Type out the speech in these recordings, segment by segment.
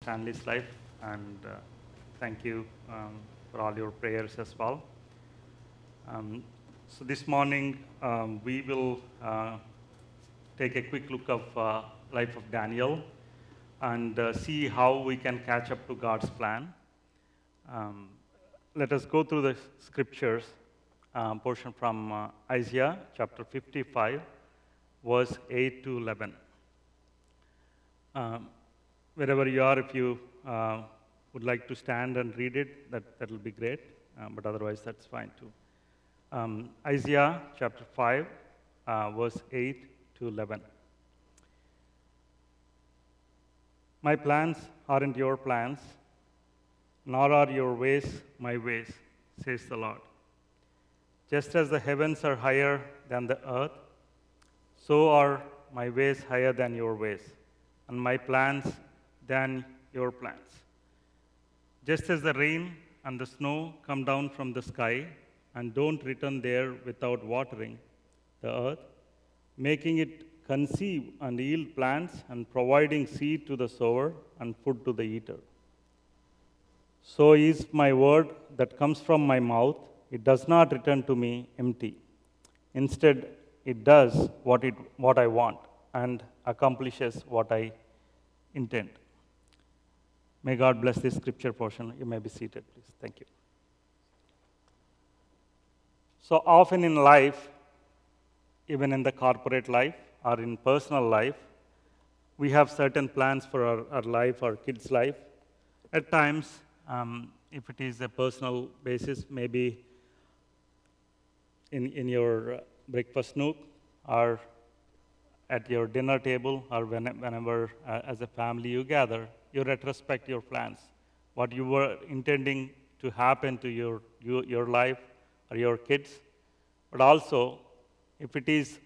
Stanley's life, and thank you for all your prayers as well. So this morning we will take a quick look of life of Daniel and see how we can catch up to God's plan. Let us go through the scriptures portion from Isaiah chapter 55, verse 8 to 11. Wherever you are, if you would like to stand and read it, that will be great, but otherwise that's fine too. Isaiah chapter 5, verse 8 to 11. My plans aren't your plans, nor are your ways my ways, says the Lord. Just as the heavens are higher than the earth, so are my ways higher than your ways, and my plans than your plans. Just as the rain and the snow come down from the sky and don't return there without watering the earth, making it conceive and yield plants and providing seed to the sower and food to the eater. So is my word that comes from my mouth. It does not return to me empty. Instead, it does what I want and accomplishes what I intend. May God bless this scripture portion. You may be seated, please. Thank you. So often in life, even in the corporate life or in personal life, we have certain plans for our life, our kids' life. At times, if it is a personal basis, maybe in your breakfast nook or at your dinner table or whenever as a family you gather, you retrospect your plans, what you were intending to happen to your life or your kids. But also, if it is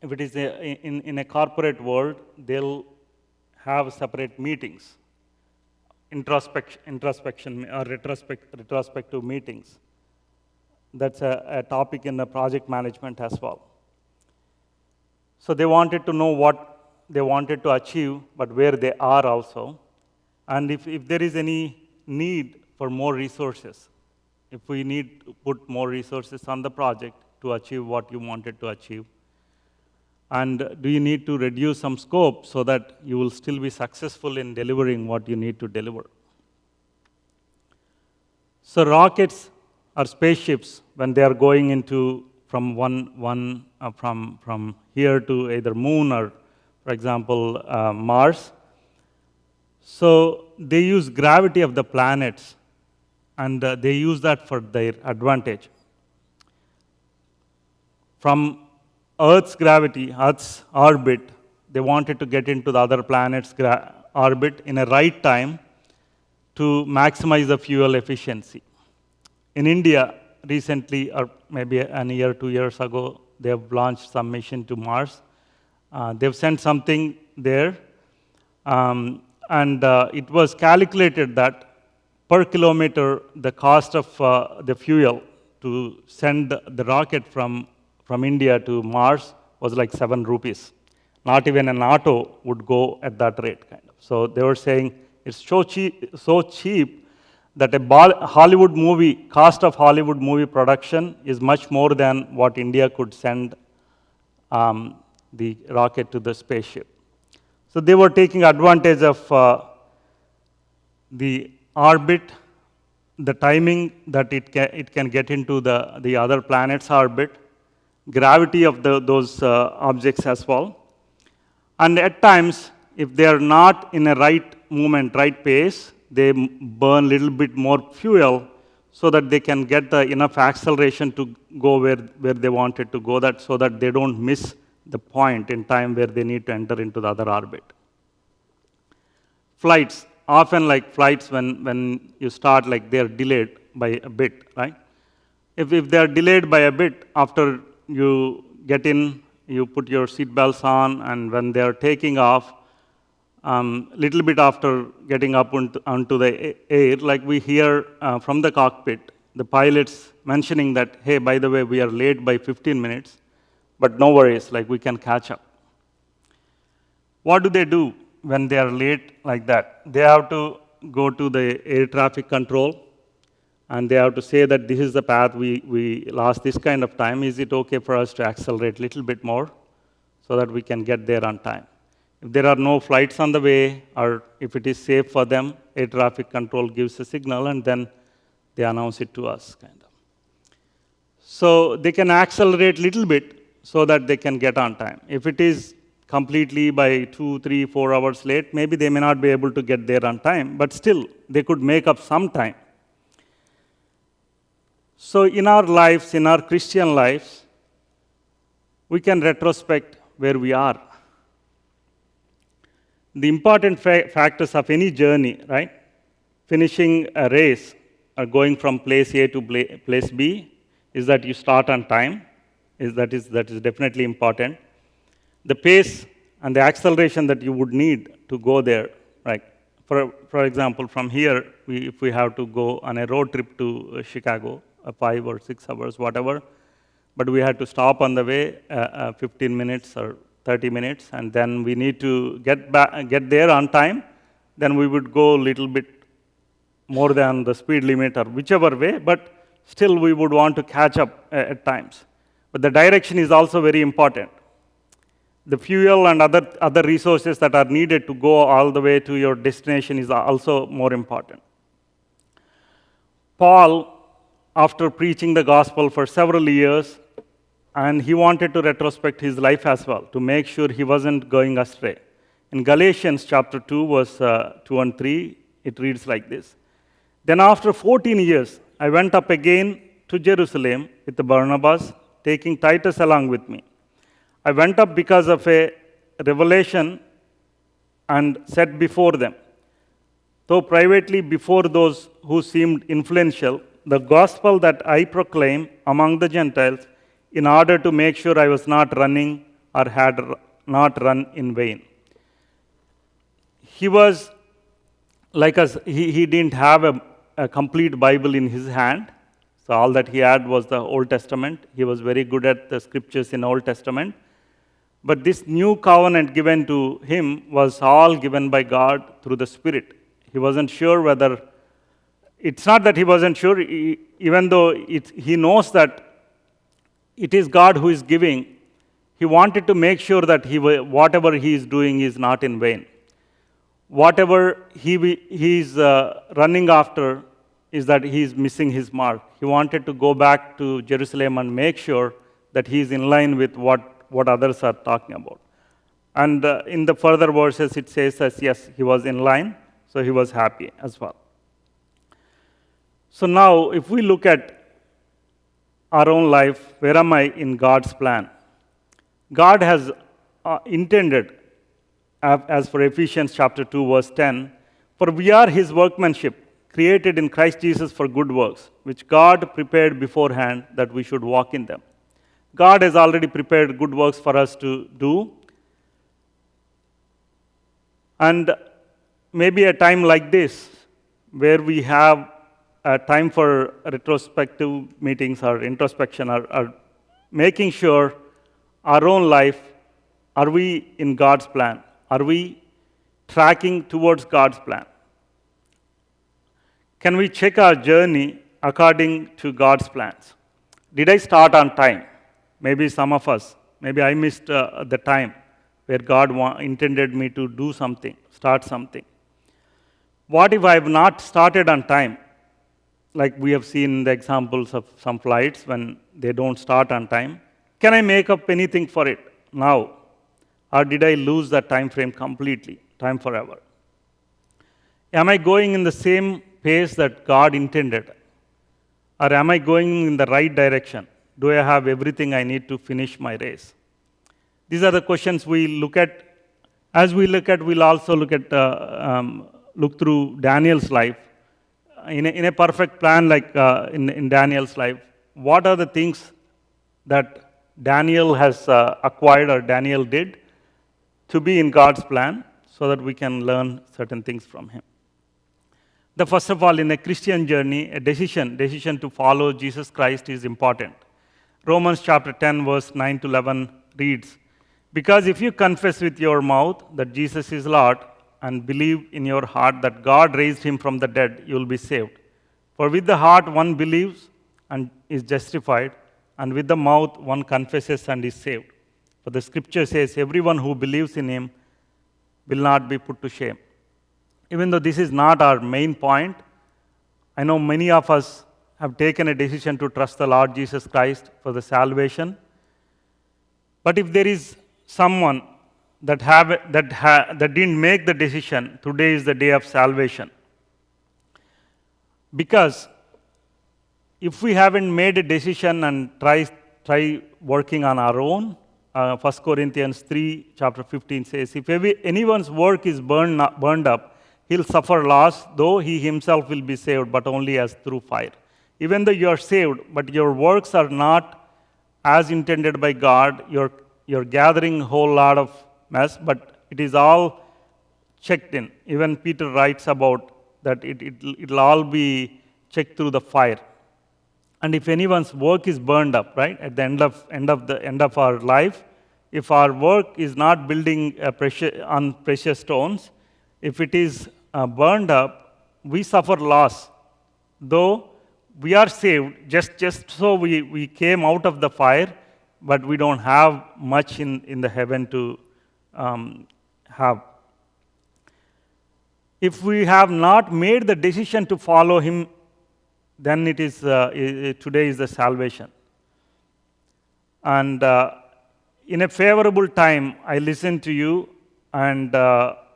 in a corporate world, they'll have separate meetings, introspection or retrospective meetings. That's a topic in the project management as well. So they wanted to know what they wanted to achieve, but where they are also. And if there is any need for more resources, if we need to put more resources on the project to achieve what you wanted to achieve, and do you need to reduce some scope so that you will still be successful in delivering what you need to deliver? So rockets or spaceships, when they are going into from here to either moon or, for example, Mars. So they use gravity of the planets, and they use that for their advantage. From Earth's gravity, Earth's orbit, they wanted to get into the other planet's orbit in a right time to maximize the fuel efficiency. In India, recently, or maybe a year, 2 years ago, they have launched some mission to Mars. They've sent something there, and it was calculated that per kilometer, the cost of the fuel to send the rocket from India to Mars was like 7 rupees. Not even an auto would go at that rate, kind of. So they were saying it's so cheap that a Hollywood movie, cost of Hollywood movie production is much more than what India could send the rocket to the spaceship. So they were taking advantage of the orbit, the timing that it can get into the other planet's orbit, gravity of those objects as well. And at times, if they are not in a right movement, right pace, they burn a little bit more fuel so that they can get the enough acceleration to go where they wanted to go, so that they don't miss the point in time where they need to enter into the other orbit. Flights, often like flights when you start, like they're delayed by a bit, right? If they're delayed by a bit, after you get in, you put your seat belts on, and when they're taking off, little bit after getting up onto the air, like we hear from the cockpit, the pilots mentioning that, hey, by the way, we are late by 15 minutes, but no worries, like we can catch up. What do? when they are late like that, they have to go to the air traffic control and they have to say that this is the path we lost this kind of time. Is it okay for us to accelerate a little bit more so that we can get there on time? If there are no flights on the way, or if it is safe for them, air traffic control gives a signal and then they announce it to us, kind of. So they can accelerate a little bit so that they can get on time. If it is completely by 2, 3, 4 hours late, maybe they may not be able to get there on time, but still, they could make up some time. So in our lives, in our Christian lives, we can retrospect where we are. The important factors of any journey, right? Finishing a race or going from place A to place B is that you start on time. That is definitely important. The pace and the acceleration that you would need to go there, right? For example, from here, if we have to go on a road trip to Chicago, 5 or 6 hours, whatever, but we had to stop on the way 15 minutes or 30 minutes, and then we need to get there on time, then we would go a little bit more than the speed limit or whichever way, but still we would want to catch up at times. But the direction is also very important. The fuel and other resources that are needed to go all the way to your destination is also more important. Paul, after preaching the gospel for several years, and he wanted to retrospect his life as well, to make sure he wasn't going astray. In Galatians chapter 2, verse 2 and 3, it reads like this. Then after 14 years, I went up again to Jerusalem with Barnabas, taking Titus along with me. I went up because of a revelation and said before them, though privately before those who seemed influential, the gospel that I proclaim among the Gentiles, in order to make sure I was not running or had not run in vain. He was like us, he didn't have a complete Bible in his hand. So all that he had was the Old Testament. He was very good at the scriptures in Old Testament. But this new covenant given to him was all given by God through the Spirit. He wasn't sure whether, it's not that he wasn't sure, even though he knows that it is God who is giving, he wanted to make sure that whatever he is doing is not in vain. Whatever he is running after is that he is missing his mark. He wanted to go back to Jerusalem and make sure that he is in line with what others are talking about. And in the further verses, it says that yes, he was in line, so he was happy as well. So now, if we look at our own life, where am I in God's plan? God has intended, as for Ephesians chapter 2, verse 10, for we are his workmanship, created in Christ Jesus for good works, which God prepared beforehand that we should walk in them. God has already prepared good works for us to do. And maybe a time like this, where we have a time for retrospective meetings or introspection, or making sure our own life, are we in God's plan? Are we tracking towards God's plan? Can we check our journey according to God's plans? Did I start on time? Maybe some of us, maybe I missed the time where God intended me to do something, start something. What if I have not started on time? Like we have seen the examples of some flights when they don't start on time. Can I make up anything for it now? Or did I lose that time frame completely, time forever? Am I going in the same pace that God intended? Or am I going in the right direction? Do I have everything I need to finish my race? These are the questions we look at. As we look at, we'll also look through Daniel's life. In a perfect plan like in Daniel's life, what are the things that Daniel has acquired or Daniel did to be in God's plan so that we can learn certain things from him? First of all, in a Christian journey, a decision to follow Jesus Christ is important. Romans chapter 10, verse 9 to 11 reads, because if you confess with your mouth that Jesus is Lord and believe in your heart that God raised him from the dead, you will be saved. For with the heart one believes and is justified, and with the mouth one confesses and is saved. For the scripture says, everyone who believes in him will not be put to shame. Even though this is not our main point, I know many of us have taken a decision to trust the Lord Jesus Christ for the salvation. But if there is someone that didn't make the decision, today is the day of salvation. Because if we haven't made a decision and try working on our own, 1 Corinthians 3, chapter 15 says, if anyone's work is burned up, he'll suffer loss, though he himself will be saved, but only as through fire. Even though you are saved, but your works are not as intended by God, you're gathering a whole lot of mess, but it is all checked in. Even Peter writes about that it'll all be checked through the fire. And if anyone's work is burned up, right, at the end of our life, if our work is not building on precious stones, if it is burned up, we suffer loss. Though we are saved, just so we came out of the fire, but we don't have much in the heaven to have. If we have not made the decision to follow him, then it is today is the salvation. And in a favorable time, I listened to you, and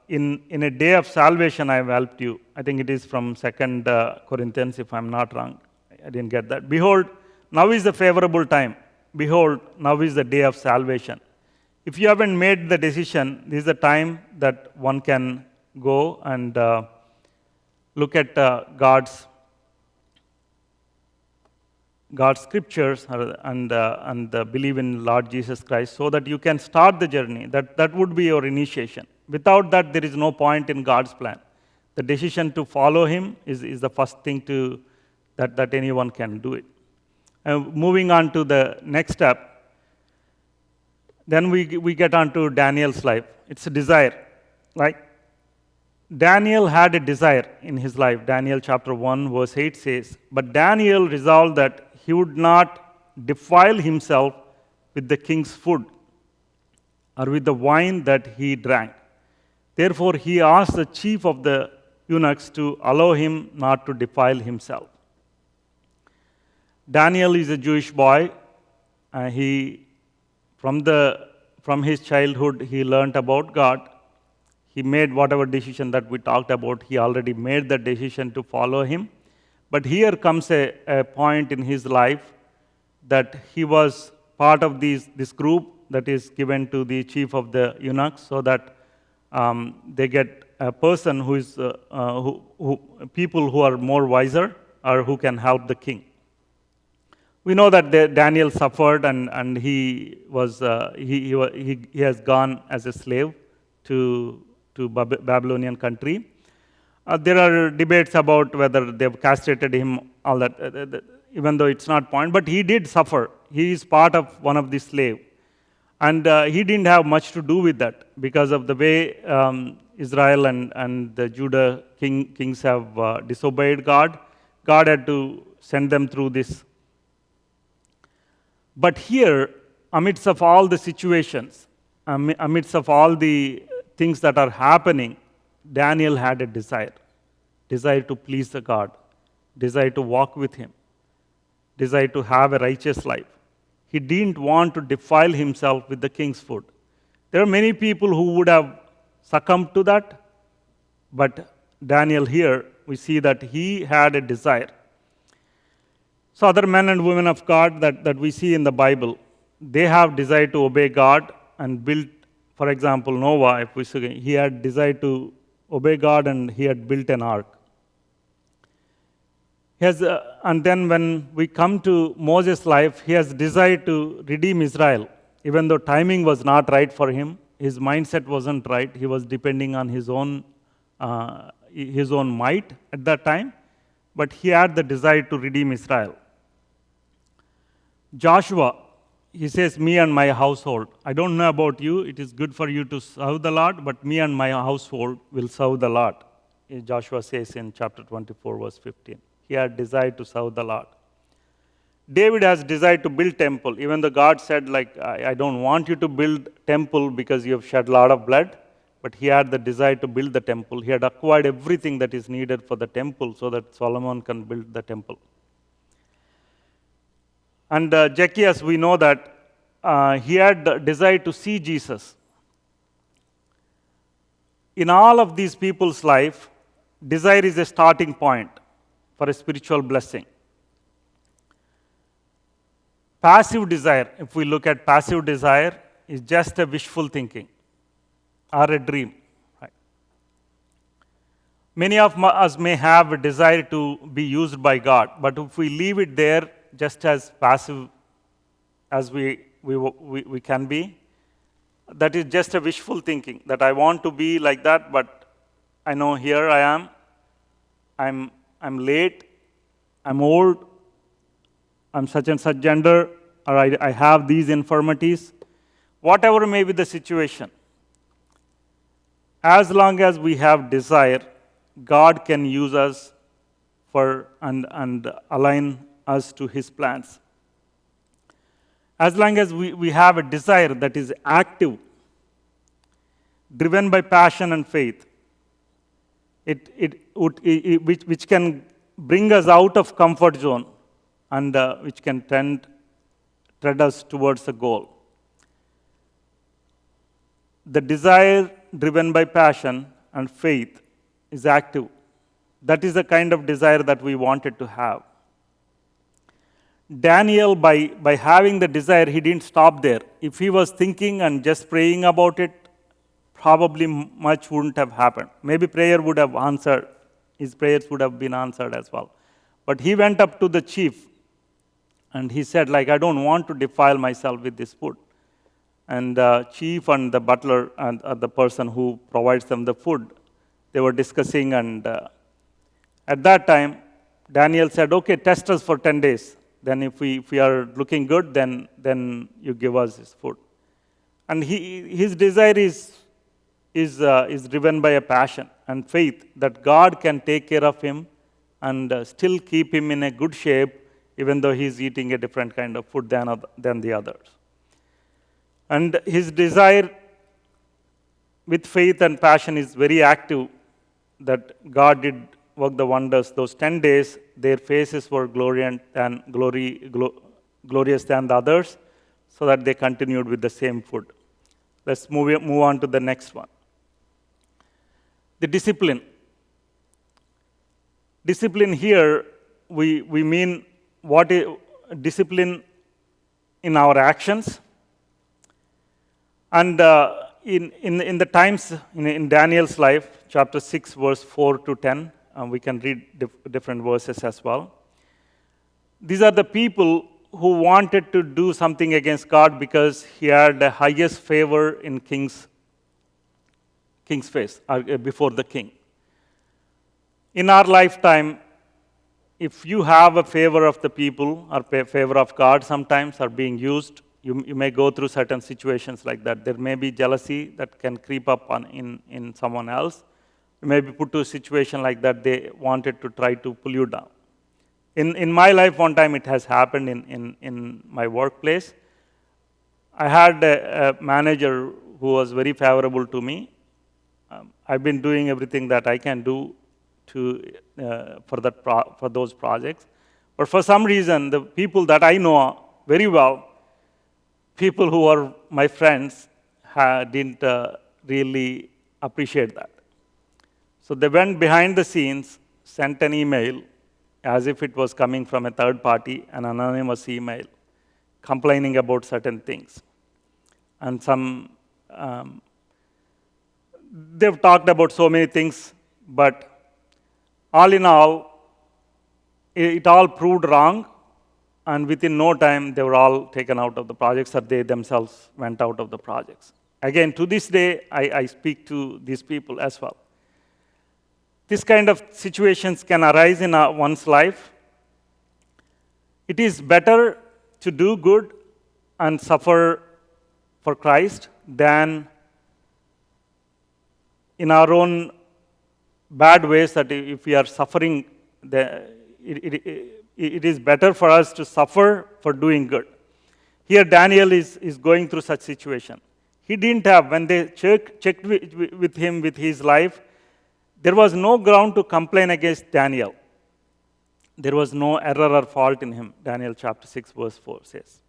in a day of salvation, I have helped you. I think it is from 2 Corinthians, if I'm not wrong. I didn't get that. Behold, now is the favorable time. Behold, now is the day of salvation. If you haven't made the decision, this is the time that one can go and look at God's scriptures and believe in Lord Jesus Christ, so that you can start the journey. That would be your initiation. Without that, there is no point in God's plan. The decision to follow him is the first thing that anyone can do it. Moving on to the next step, then we get on to Daniel's life. It's a desire. Like Daniel had a desire in his life. Daniel chapter 1 verse 8 says, but Daniel resolved that he would not defile himself with the king's food or with the wine that he drank. Therefore he asked the chief of the eunuchs to allow him not to defile himself. Daniel is a Jewish boy. From his childhood, he learned about God. He made whatever decision that we talked about. He already made the decision to follow him. But here comes a point in his life that he was part of this group that is given to the chief of the eunuchs, so that they get a person who is people who are more wiser or who can help the king. We know that Daniel suffered, and he has gone as a slave to Babylonian country. There are debates about whether they've castrated him, all that, even though it's not point. But he did suffer. He is part of one of the slave. And he didn't have much to do with that because of the way Israel and the Judah kings have disobeyed God. God had to send them through this. But here, amidst of all the situations, amidst of all the things that are happening, Daniel had a desire to please the God, desire to walk with him, desire to have a righteous life. He didn't want to defile himself with the king's food. There are many people who would have succumbed to that, but Daniel here, we see that he had a desire. So other men and women of God that we see in the Bible, they have desire to obey God and build. For example, Noah, if we see, he had desire to obey God and he had built an ark. And then when we come to Moses' life, he has desire to redeem Israel. Even though timing was not right for him, his mindset wasn't right. He was depending on his own might at that time. But he had the desire to redeem Israel. Joshua, he says, me and my household. I don't know about you. It is good for you to serve the Lord, but me and my household will serve the Lord. Joshua says in chapter 24, verse 15. He had desired to serve the Lord. David has desired to build temple, even though God said, like, I don't want you to build temple because you have shed a lot of blood, but he had the desire to build the temple. He had acquired everything that is needed for the temple so that Solomon can build the temple. And Zacchaeus, we know that he had the desire to see Jesus. In all of these people's life, desire is a starting point for a spiritual blessing. Passive desire, if we look at passive desire, is just a wishful thinking or a dream. Right? Many of us may have a desire to be used by God, but if we leave it there just as passive as we can be, that is just a wishful thinking, that I want to be like that, but I know here I am, I'm late, I'm old, I'm such and such gender, or I have these infirmities. Whatever may be the situation, as long as we have desire, God can use us for and align us to His plans. As long as we have a desire that is active, driven by passion and faith, which can bring us out of comfort zone and which can tread us towards the goal. The desire driven by passion and faith is active. That is the kind of desire that we wanted to have. Daniel, by having the desire, he didn't stop there. If he was thinking and just praying about it, probably much wouldn't have happened. Maybe prayer would have answered. His prayers would have been answered as well. But he went up to the chief and he said, like, I don't want to defile myself with this food. And the chief and the butler and the person who provides them the food, they were discussing, and at that time, Daniel said, okay, test us for 10 days. Then if we are looking good, then you give us this food. And his desire is driven by a passion and faith that God can take care of him and still keep him in a good shape, even though he's eating a different kind of food than the others. And his desire with faith and passion is very active, that God did work the wonders. Those 10 days, their faces were glorious than the others, so that they continued with the same food. Let's move on to the next one. The discipline. Discipline here, we mean what is discipline in our actions. And in the times in Daniel's life, chapter 6, verse 4 to 10, we can read different verses as well. These are the people who wanted to do something against God because he had the highest favor in king's face, before the king. In our lifetime, if you have a favor of the people or favor of God sometimes are being used, you may go through certain situations like that. There may be jealousy that can creep up in someone else. You may be put to a situation like that, they wanted to try to pull you down. In my life, one time it has happened in my workplace. I had a manager who was very favorable to me. I've been doing everything that I can do for those projects. But for some reason, the people that I know very well, people who are my friends, didn't really appreciate that. So they went behind the scenes, sent an email as if it was coming from a third party, an anonymous email, complaining about certain things. And they've talked about so many things, but all in all, it all proved wrong, and within no time, they were all taken out of the projects, or they themselves went out of the projects. Again, to this day, I speak to these people as well. This kind of situations can arise in one's life. It is better to do good and suffer for Christ than in our own bad ways, that if we are suffering, it is better for us to suffer for doing good. Here Daniel is going through such situation. He didn't have, when they checked with him, with his life, there was no ground to complain against Daniel. There was no error or fault in him, Daniel chapter 6 verse 4 says.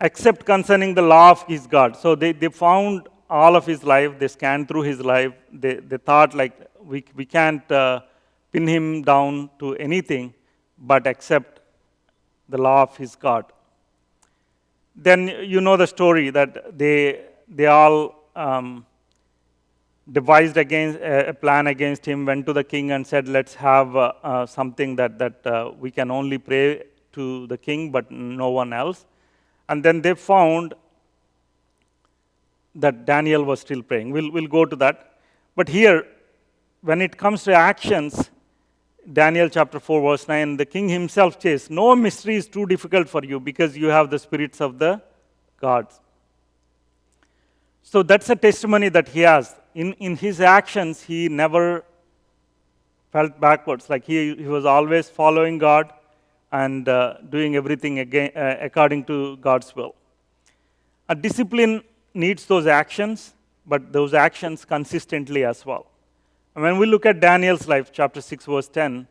Except concerning the law of his God. So they found all of his life, they scanned through his life, they thought like, we can't pin him down to anything but except the law of his God. Then you know the story that they all devised against a plan against him, went to the king and said, let's have something that we can only pray to the king but no one else. And then they found that Daniel was still praying. We'll go to that. But here, when it comes to actions, Daniel chapter 4 verse 9, the king himself says, no mystery is too difficult for you because you have the spirits of the gods. So that's a testimony that he has. In his actions, he never felt backwards. Like he was always following God and doing everything again, according to God's will. A discipline needs those actions, but those actions consistently as well. And when we look at Daniel's life, chapter 6, verse 10,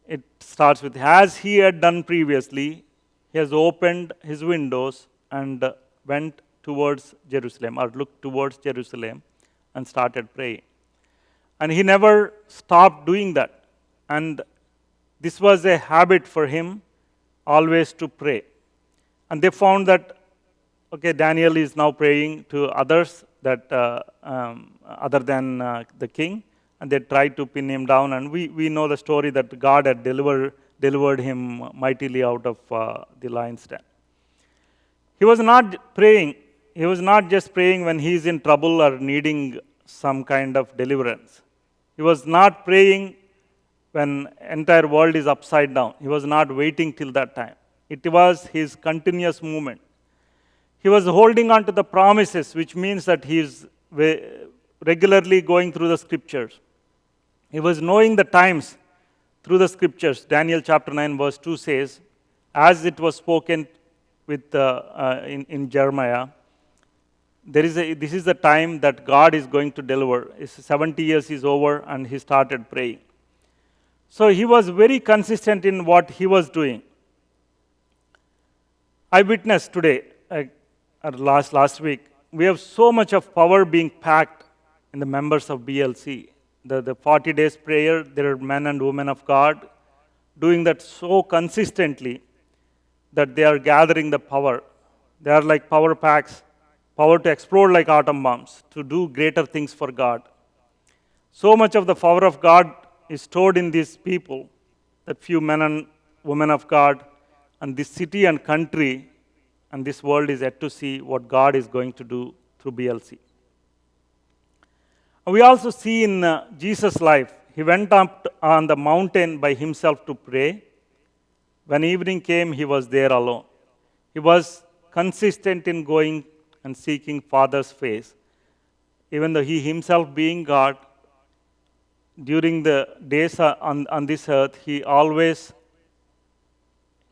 it starts with, as he had done previously, he has opened his windows and went towards Jerusalem, or looked towards Jerusalem, and started praying. And he never stopped doing that. And this was a habit for him, always to pray. And they found that, okay, Daniel is now praying to others that other than the king, and they tried to pin him down. And we know the story that God had delivered him mightily out of the lion's den. He was not praying. He was not just praying when he is in trouble or needing some kind of deliverance. He was not praying when entire world is upside down. He was not waiting till that time. It was his continuous movement. He was holding on to the promises, which means that he is regularly going through the scriptures. He was knowing the times through the scriptures. Daniel chapter 9 verse 2 says, as it was spoken with in Jeremiah, this is the time that God is going to deliver. 70 years is over and he started praying. So he was very consistent in what he was doing. I witnessed today, last week, we have so much of power being packed in the members of BLC. The 40 days prayer, there are men and women of God doing that so consistently that they are gathering the power. They are like power packs, power to explode like atom bombs, to do greater things for God. So much of the power of God is stored in these people, that few men and women of God, and this city and country and this world is yet to see what God is going to do through BLC. We also see in Jesus' life, he went up on the mountain by himself to pray. When evening came, he was there alone. He was consistent in going and seeking Father's face. Even though he himself being God, during the days on this earth, he always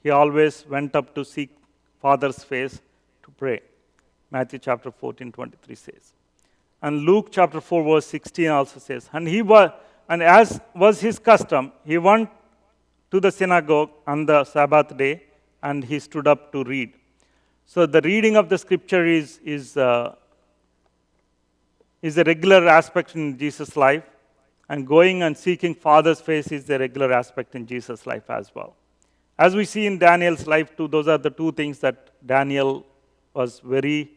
went up to seek Father's face to pray. Matthew chapter 14:23 says. And Luke chapter 4 verse 16 also says, and as was his custom, he went to the synagogue on the Sabbath day and he stood up to read. So the reading of the scripture is a regular aspect in Jesus' life, and going and seeking Father's face is a regular aspect in Jesus' life as well. As we see in Daniel's life too, those are the two things that Daniel was very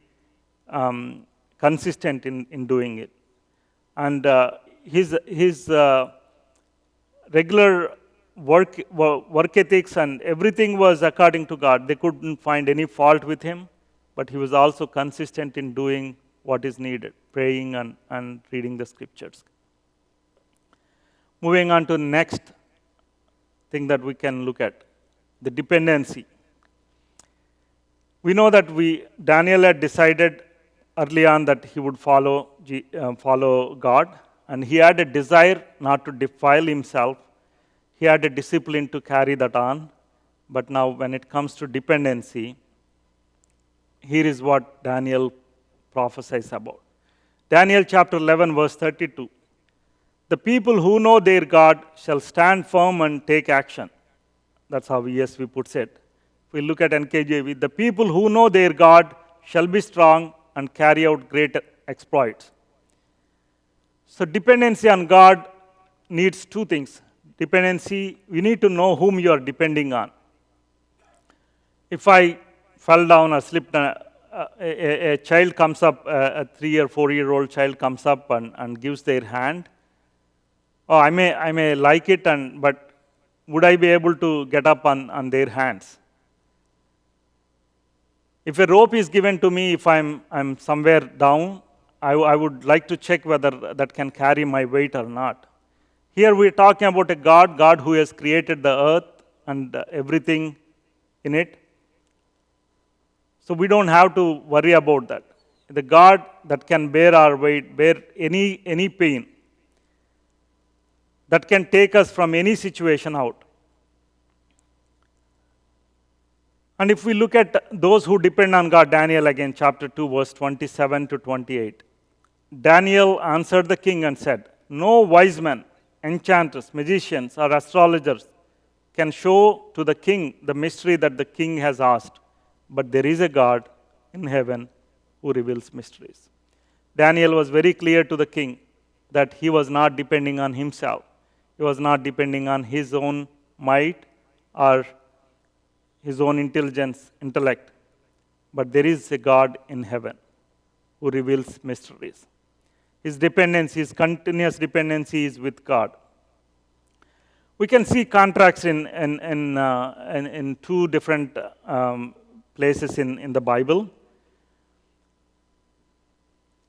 consistent in doing it. And his regular work ethics and everything was according to God. They couldn't find any fault with him, but he was also consistent in doing what is needed, praying and reading the scriptures. Moving on to the next thing that we can look at, the dependency. We know that Daniel had decided early on that he would follow God, and he had a desire not to defile himself. He had a discipline to carry that on. But now, when it comes to dependency, here is what Daniel prophesies about. Daniel chapter 11, verse 32. The people who know their God shall stand firm and take action. That's how ESV puts it. If we look at NKJV, the people who know their God shall be strong and carry out great exploits. So dependency on God needs two things. Dependency, we need to know whom you are depending on. If I fell down or slipped, a child comes up, a 3 or 4-year-old child comes up and gives their hand. Oh, I may like it, but would I be able to get up on their hands? If a rope is given to me, if I'm somewhere down, I would like to check whether that can carry my weight or not. Here we're talking about a God who has created the earth and everything in it. So we don't have to worry about that. The God that can bear our weight, bear any pain, that can take us from any situation out. And if we look at those who depend on God, Daniel again, chapter 2, verse 27 to 28. Daniel answered the king and said, no wise men, enchanters, magicians, or astrologers can show to the king the mystery that the king has asked. But there is a God in heaven who reveals mysteries. Daniel was very clear to the king that he was not depending on himself. He was not depending on his own might or his own intellect. But there is a God in heaven who reveals mysteries. His dependency, his continuous dependency is with God. We can see contracts in two different places in the Bible.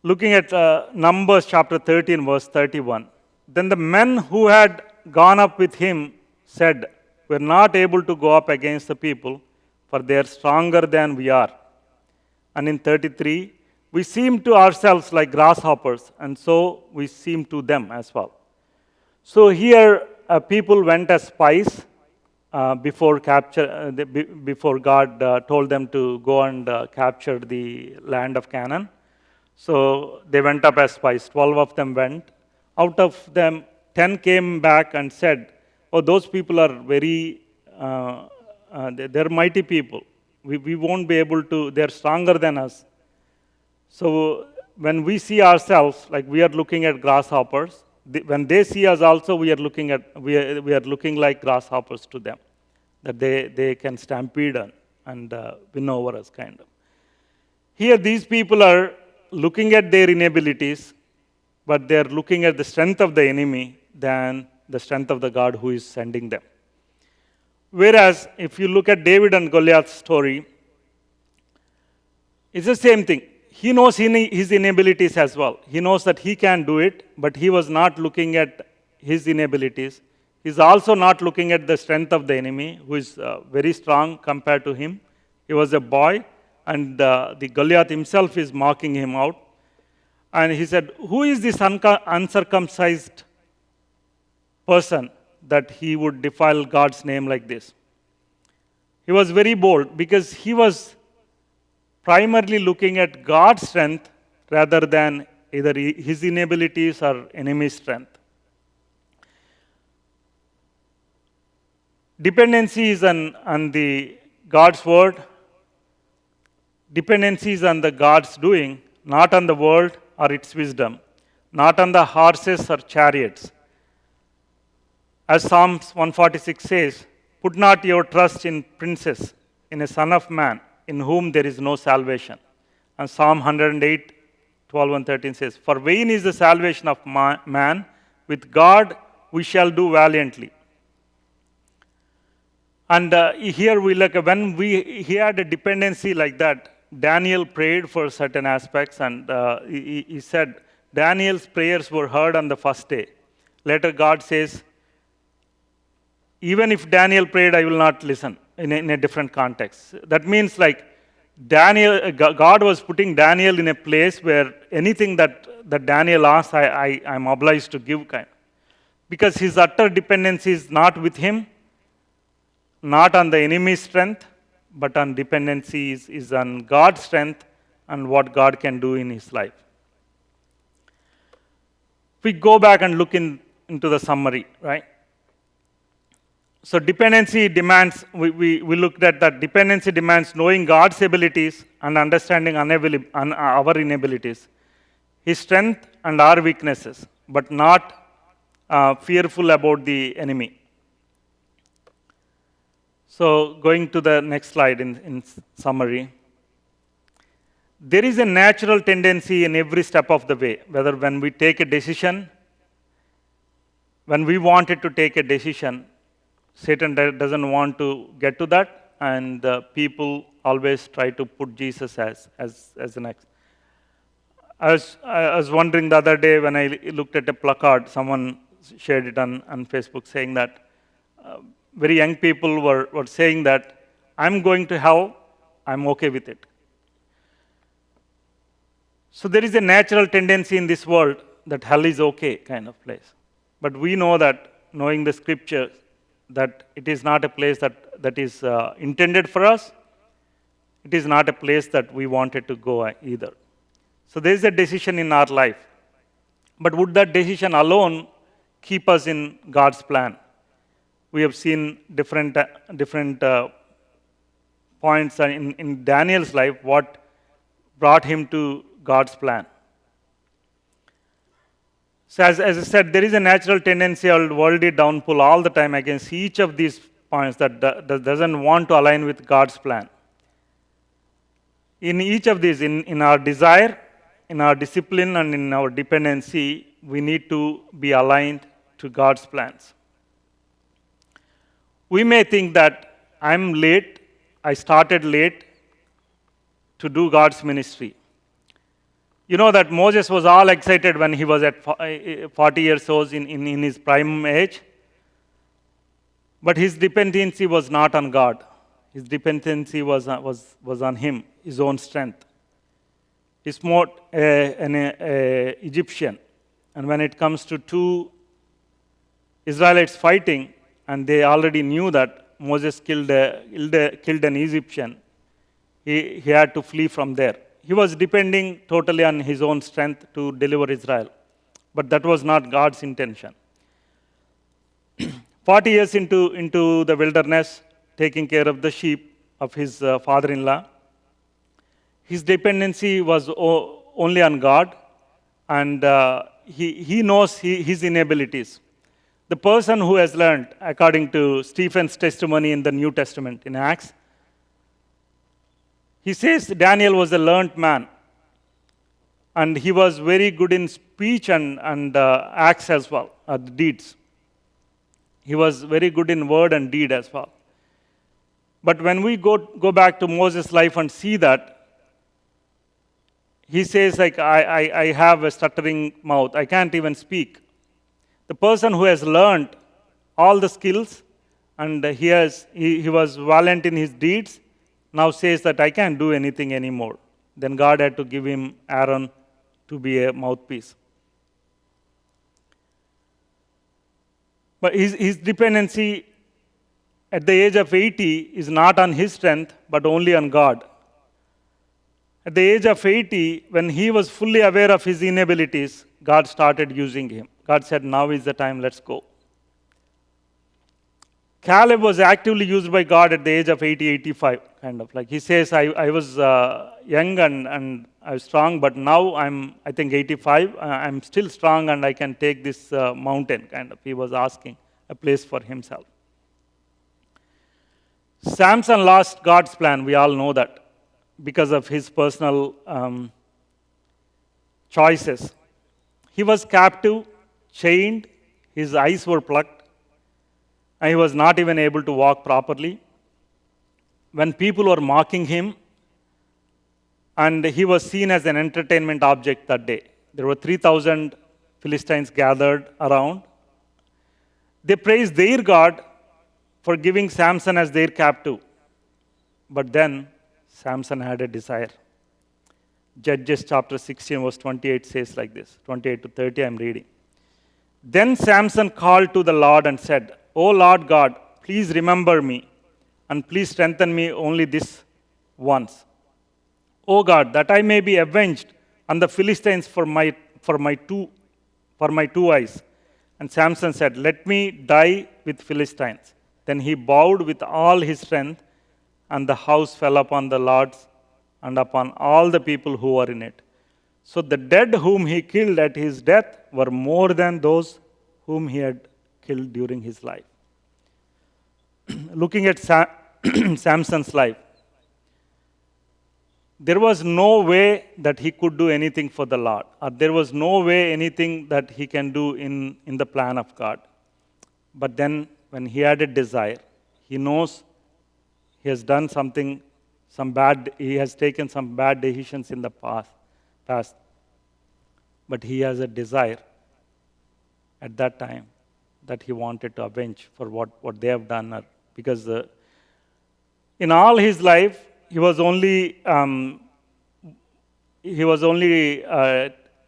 Looking at Numbers chapter 13, verse 31. Then the men who had gone up with him said, we're not able to go up against the people, for they are stronger than we are. And in 33, we seem to ourselves like grasshoppers, and so we seem to them as well. So here, people went as spies before God told them to go and capture the land of Canaan. So they went up as spies. 12 of them went. Out of them, 10 came back and said, oh, those people are they're mighty people. We won't be able to, they're stronger than us. So when we see ourselves, like we are looking at grasshoppers, when they see us also, we are looking like grasshoppers to them. That they can stampede and win over us, kind of. Here, these people are looking at their inabilities, but they're looking at the strength of the enemy than the strength of the God who is sending them. Whereas, if you look at David and Goliath's story, it's the same thing. He knows his inabilities as well. He knows that he can do it, but he was not looking at his inabilities. He's also not looking at the strength of the enemy, who is very strong compared to him. He was a boy, and the Goliath himself is mocking him out. And he said, who is this uncircumcised person that he would defile God's name like this? He was very bold because he was primarily looking at God's strength rather than either his inabilities or enemy's strength. Dependency is on the God's word. Dependency is on the God's doing, not on the world or its wisdom, not on the horses or chariots. As Psalms 146 says, put not your trust in princes, in a son of man, in whom there is no salvation. And Psalm 108, 12 and 13 says, for vain is the salvation of man, with God we shall do valiantly. And here we look, when he had a dependency like that, Daniel prayed for certain aspects, and he said Daniel's prayers were heard on the first day. Later God says, even if Daniel prayed, I will not listen, in a different context. That means like God was putting Daniel in a place where anything that Daniel asked, I'm obliged to give kind. Because his utter dependency is not with him, not on the enemy's strength, but on dependency is on God's strength and what God can do in his life. If we go back and look into the summary, right? So dependency demands, we looked at that dependency demands knowing God's abilities and understanding our inabilities, his strength and our weaknesses, but not fearful about the enemy. So going to the next slide in summary. There is a natural tendency in every step of the way, whether when we take a decision, when we wanted to take a decision, Satan doesn't want to get to that, and people always try to put Jesus as the next. I was wondering the other day when I looked at a placard, someone shared it on Facebook saying that very young people were saying that I'm going to hell, I'm okay with it. So there is a natural tendency in this world that hell is okay kind of place. But we know that, knowing the scriptures, that it is not a place that is intended for us. It is not a place that we wanted to go either. So there is a decision in our life. But would that decision alone keep us in God's plan? We have seen different points in Daniel's life, what brought him to God's plan. So as I said, there is a natural tendency of worldly downpull all the time against each of these points that doesn't want to align with God's plan. In each of these, in our desire, in our discipline, and in our dependency, we need to be aligned to God's plans. We may think that I'm late, I started late to do God's ministry. You know that Moses was all excited when he was at 40 years old in his prime age. But his dependency was not on God. His dependency was on him, his own strength. He smote an Egyptian. And when it comes to two Israelites fighting, and they already knew that Moses killed an Egyptian, he had to flee from there. He was depending totally on his own strength to deliver Israel. But that was not God's intention. 40 years into the wilderness, taking care of the sheep of his father-in-law, his dependency was only on God, and he knows his inabilities. The person who has learned, according to Stephen's testimony in the New Testament, in Acts, he says Daniel was a learned man, and he was very good in speech and acts as well, deeds. He was very good in word and deed as well. But when we go back to Moses' life and see that, he says, like, I have a stuttering mouth, I can't even speak. The person who has learned all the skills and he was valiant in his deeds, now says that I can't do anything anymore. Then God had to give him Aaron to be a mouthpiece. But his dependency at the age of 80 is not on his strength, but only on God. At the age of 80, when he was fully aware of his inabilities, God started using him. God said, now is the time, let's go. Caleb was actively used by God at the age of 80, 85, kind of. Like he says, I was young and I was strong, but now I think 85, I'm still strong and I can take this mountain, kind of. He was asking a place for himself. Samson lost God's plan, we all know that, because of his personal choices. He was captive, chained, his eyes were plucked, and he was not even able to walk properly. When people were mocking him, and he was seen as an entertainment object that day. There were 3,000 Philistines gathered around. They praised their God for giving Samson as their captive. But then Samson had a desire. Judges chapter 16, verse 28 says like this, 28 to 30, I'm reading. Then Samson called to the Lord and said, O Lord God, please remember me, and please strengthen me only this once. O God, that I may be avenged on the Philistines for my two eyes. And Samson said, Let me die with Philistines. Then he bowed with all his strength, and the house fell upon the lords and upon all the people who were in it. So the dead whom he killed at his death were more than those whom he had killed during his life. Looking at Samson's life, there was no way that he could do anything for the Lord, or there was no way anything that he can do in the plan of God. But then, when he had a desire, he knows he has done something, he has taken some bad decisions in the past. But he has a desire at that time that he wanted to avenge for what they have done. Because in all his life, he was only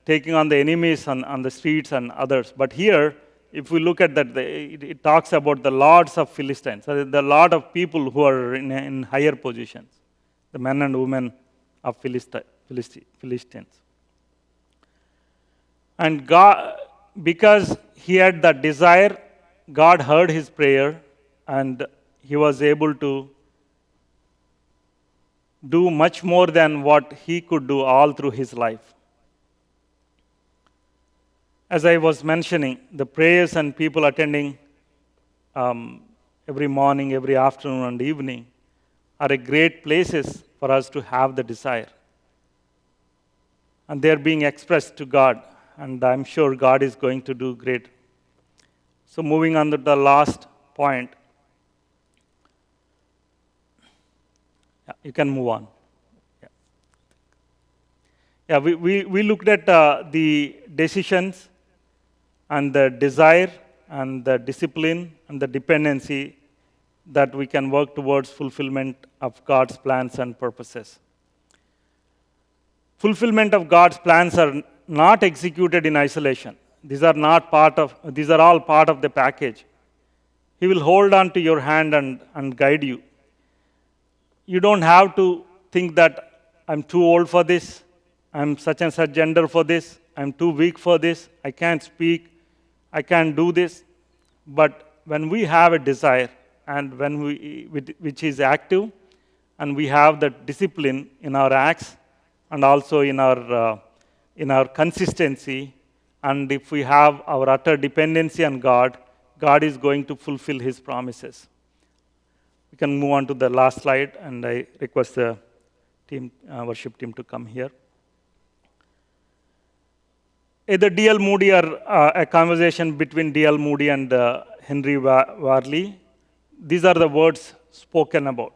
taking on the enemies on the streets and others. But here, if we look at that, it talks about the lords of Philistines, the lord of people who are in higher positions, the men and women of Philistines. And God, because he had that desire, God heard his prayer, and he was able to do much more than what he could do all through his life. As I was mentioning, the prayers and people attending every morning, every afternoon, and evening are a great places for us to have the desire. And they're being expressed to God, and I'm sure God is going to do great. So moving on to the last point. Yeah, you can move on. Yeah, we looked at the decisions and the desire and the discipline and the dependency that we can work towards fulfillment of God's plans and purposes. Fulfillment of God's plans are not executed in isolation. These are all part of the package. He will hold on to your hand and guide you. You don't have to think that I'm too old for this, I'm such and such gender for this, I'm too weak for this, I can't speak, I can't do this. But when we have a desire, and which is active, and we have the discipline in our acts, and also in our consistency, and if we have our utter dependency on God, God is going to fulfill His promises. We can move on to the last slide, and I request the worship team to come here. Either D.L. Moody or a conversation between D.L. Moody and Henry Varley, these are the words spoken about.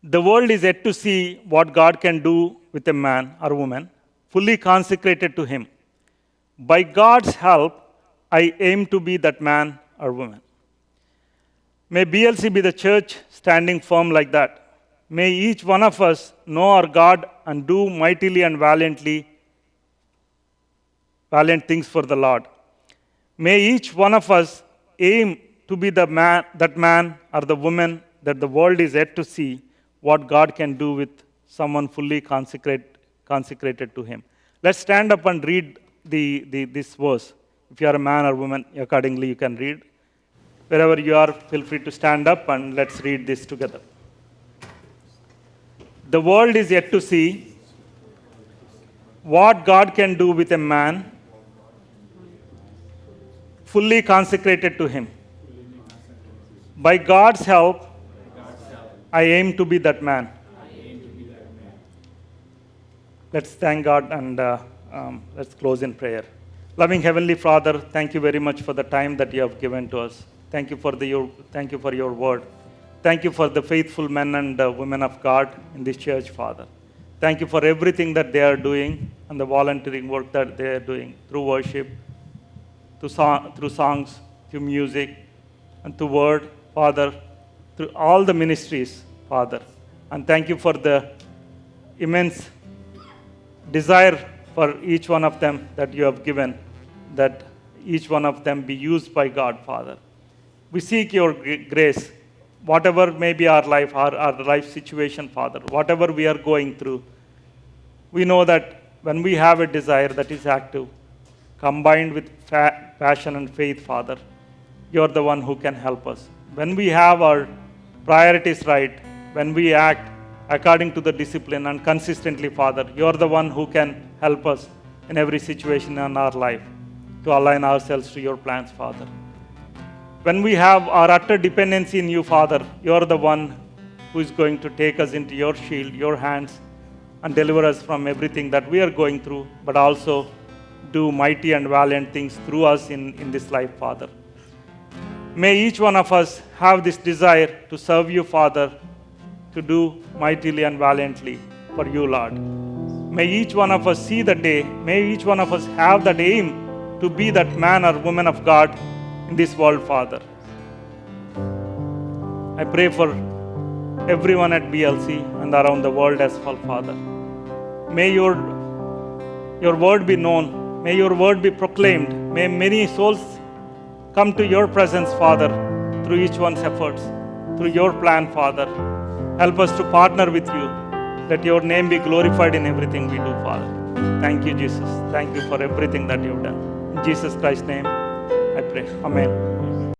The world is yet to see what God can do with a man or woman fully consecrated to Him. By God's help, I aim to be that man or woman. May BLC be the church standing firm like that. May each one of us know our God and do mightily and valiant things for the Lord. May each one of us aim to be that man or the woman that the world is yet to see what God can do with someone fully consecrated to Him. Let's stand up and read this verse. If you are a man or woman, accordingly you can read. Wherever you are, feel free to stand up and let's read this together. The world is yet to see what God can do with a man fully consecrated to Him. By God's help, I aim to be that man. Let's thank God and let's close in prayer. Loving Heavenly Father, thank you very much for the time that you have given to us. Thank you for your word. Thank you for the faithful men and women of God in this church, Father. Thank you for everything that they are doing and the volunteering work that they are doing through worship, through songs, through music, and through word, Father, through all the ministries, Father. And thank you for the immense desire for each one of them that you have given, that each one of them be used by God, Father. We seek your grace, whatever may be our life situation, Father, whatever we are going through. We know that when we have a desire that is active, combined with passion and faith, Father, you're the one who can help us. When we have our priorities right, when we act according to the discipline and consistently, Father, you're the one who can help us in every situation in our life to align ourselves to your plans, Father. When we have our utter dependency in you, Father, you're the one who is going to take us into your shield, your hands, and deliver us from everything that we are going through, but also do mighty and valiant things through us in this life, Father. May each one of us have this desire to serve you, Father, to do mightily and valiantly for you, Lord. May each one of us see the day, may each one of us have that aim to be that man or woman of God in this world, Father. I pray for everyone at BLC and around the world as well, Father. May your word be known. May your word be proclaimed. May many souls come to your presence, Father, through each one's efforts, through your plan, Father. Help us to partner with you. Let your name be glorified in everything we do, Father. Thank you, Jesus. Thank you for everything that you've done. In Jesus Christ's name, I pray. Amen.